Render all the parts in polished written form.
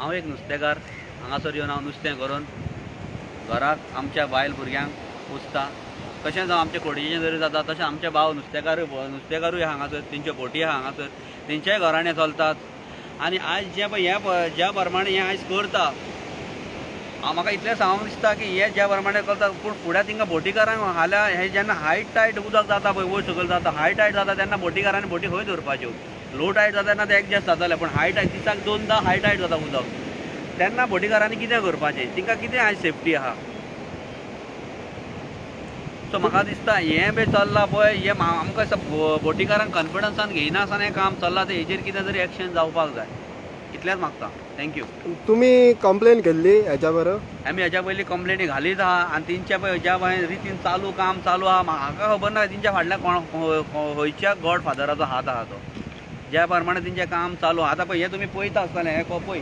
हांव एक नुस्तेकार हांगासर येवन हांव नुस्तें करून घराक आमच्या बायल भुरग्यांक पोसता. कशें जावं आमच्या खोडीचें जरी जाता तशें आमचे भाव नुस्तेकारूय हांगासर, तेंच्यो बोटी आहा हांगासर, तेंच्याय घराणें चलतात. आनी आयज जें पळय हें ज्या प्रमाणे हें आयज करता म्हाका इतलें सांगूंक दिसता की हे ज्या प्रमाणे करता पूण फुडें तिंका बोटीकारांक हाल्या हे जेन्ना हाय टायट उदक जाता पळय वयर सकयल जाता हाय टायट जाता तेन्ना बोटीकारांनी बोटी खंय दवरपाच्यो. लो टायट जाता तेन्ना ते एडजस्ट जाताले पूण हाय टायट दिसाक 2दा हाय टायट जाता उदक तेन्ना बोटीकारांनी कितें करपाचें तिंका कितें आयज सेफ्टी आहा. सो म्हाका दिसता हें बी चल्लां पळय हें आमकां बोटीकारांक कॉन्फिडन्सान घेयना आसतना हें काम चल्लां तें हेजेर कितें तरी एक्शन जावपाक जाय इतलेंच मागता. थँक्यू. तुमी कंप्लेन केल्ली हेच्या बरोबर? आमी हेच्या पयलीं कंप्लेनी घालीत आहा आनी तेंच्या पळय ज्या रितीन काम चालू आहा म्हाका खबर ना तेंच्या फाटल्यान खंयच्या गॉड फादराचो हात आहा तो. ज्या प्रमाणे तेंचें काम चालू आतां पळय हें तुमी पळयता आसतलें हें पळय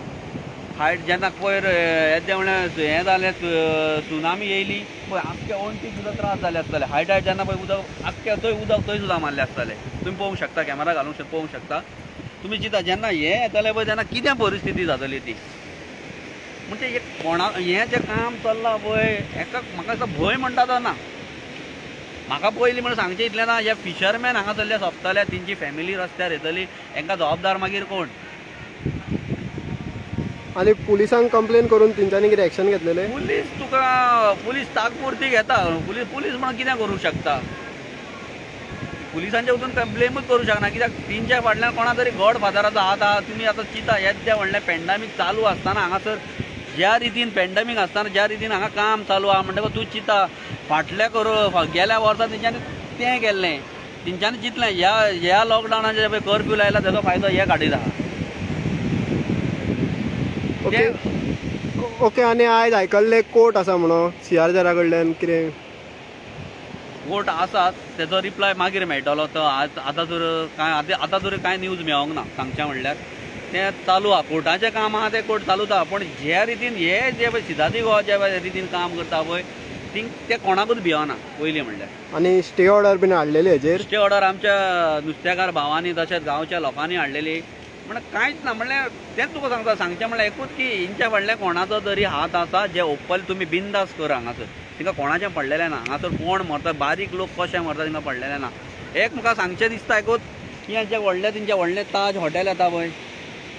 हायट जेन्ना पयर येद्या म्हळ्यार हें जालें सुनामी येयली पळय आख्ख्या ओंटीक सुद्दां त्रास जाले आसतले. हायट जन्ना पळय उदक आख्ख्या थंय सुद्दां मारले आसतले. तुमी पळोवंक शकता कॅमेरा घालूंक पळोवंक शकता. तुमी चिंता जेन्ना हें येतलें पळय तेन्ना कितें परिस्थिती जातली ती. म्हणजे हें जें काम चल्लां पळय हेका म्हाका दिसता भंय म्हणटा तो ना. म्हाका पयलीं म्हण सांगचें इतलें ना हे फिशरमॅन हांगासरले सोंपतले तेंची फॅमिली रस्त्यार येतली हेंकां जबाबदार मागीर कोण. आनी पुलिसांक कंप्लेन करून तेंच्यांनी कितें एक्शन घेतलेलें? पुलीस ताकपुरती घेता. पुलीस म्हणून कितें करूंक शकता. पुलिसांच्या वचून कंप्लेनूच करूंक शकना कित्याक तेंच्या फाटल्यान कोणा तरी गॉड फादराचो हात आहा. तुमी आतां चिंता येद्या व्हडलें पॅन्डेमीक चालू आसतना हांगासर ज्या रितीन पॅन्डेमीक आसतना ज्या रितीन हांगा काम चालू आहा म्हणटकच तूं चिंता गेल्या वर्सा तेंच्यांनी तें केल्लें तेंच्यांनी चिंतलें ह्या लॉकडावनाचे पळय कर्फ्यू लायला तेजो फायदो हे काडीत आहा. ओके आनी आयज आयकल्लें कोर्ट आसा म्हणून CRZ कडल्यान कितें? कोर्ट आसात तेजो रिप्लाय मागीर मेळटलो. तो आतां तर कांय न्यूज मेळोंक ना सांगचें म्हणल्यार तें चालू आहा कोर्टाचें काम आहा तें कोर्ट चालूच आहा. पूण ज्या रितीन हे जे पळय सिद्धार्थी गोवा ज्या रितीन काम करता पळय ते कोणाकूच भिवना पयलीं म्हणल्यार. आनी स्टे ऑर्डर बीन हाडलेली हेजेर? स्टे ऑर्डर आमच्या नुस्तेकार भावांनी तशेंच गांवच्या लोकांनी हाडलेली. म्हण कांयच ना म्हणल्यार तेंच तुका सांगचें म्हणल्यार एकूच की हेंच्या फाटल्यान कोणाचो तरी हात आसा जे ओप्पल तुमी बिंदास कर हांगासर तिंका कोणाचें पडलेलें ना. हांगासर कोण मरता बारीक लोक कशें मरता तिंका पडलेलें ना. एक म्हाका सांगचें दिसता एकूच की तेंचें व्हडलें ताज हॉटेल येता पळय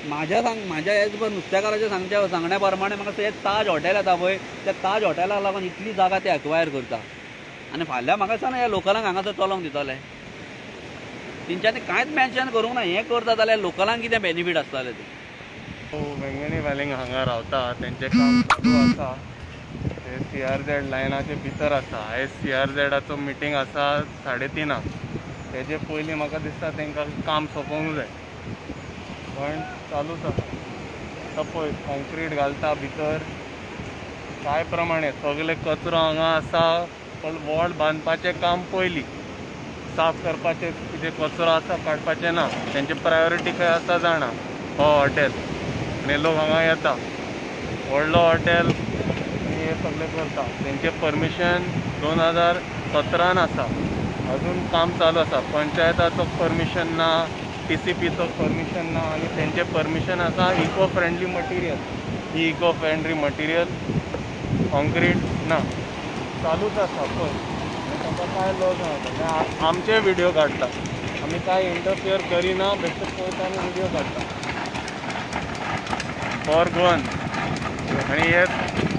म्हाज्या हेच नुस्तेकाराच्या सांगण्या प्रमाणे म्हाका हें ताज हॉटेल येता पळय त्या ताज हॉटेलाक लागून इतली जागा ते एक्वायर करता आनी फाल्यां म्हाका दिसना ह्या लोकलांक हांगासर चलोंक दितले. तेंच्यांनी कांयच मेन्शन करूंक ना. हें करता जाल्यार लोकलांक कितें बेनिफीट आसतलें तें. वेंगणी वेलिंग हांगा रावता तेंचें काम चालू आसा. ते CRZ लायनाचे भितर आसा. आयज CRZाचो मिटींग आसा 3:30 तेजे पयलीं म्हाका दिसता तेंकां काम सोंपोवंक जाय पण चालूच आसा. आतां पळय कॉन्क्रीट घालता भितर काय प्रमाणे सगळे कचरो हांगा आसा पण वॉल बांदपाचें काम पयलीं साफ करपाचें कितें कचरो आसा काडपाचें ना. तेंची प्रायोरिटी खंय आसा जाणा हो हॉटेल आनी लोक हांगा येता व्हडलो हॉटेल आनी हे सगळें करता. तेंचें परमिशन 2017 आसा अजून काम चालू आसा. पंचायताचो परमिशन ना TCPचो परमिशन ना आनी तेंचें परमिशन आसा इको फ्रेंडली मटिरियल. ही इको फ्रेंडली मटिरियल कॉन्क्रीट ना चालूच आसा. पळय ताका काय लॉस ना. आमचे व्हिडिओ काडटा आमी काय इंटरफियर करिना बेश्टे पळयता आनी व्हिडिओ काडटा फॉर गोवन. आनी हे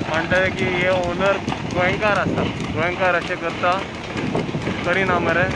म्हणटा की हे ओनर गोंयकार आसा गोंयकार अशें करता करिना मरे.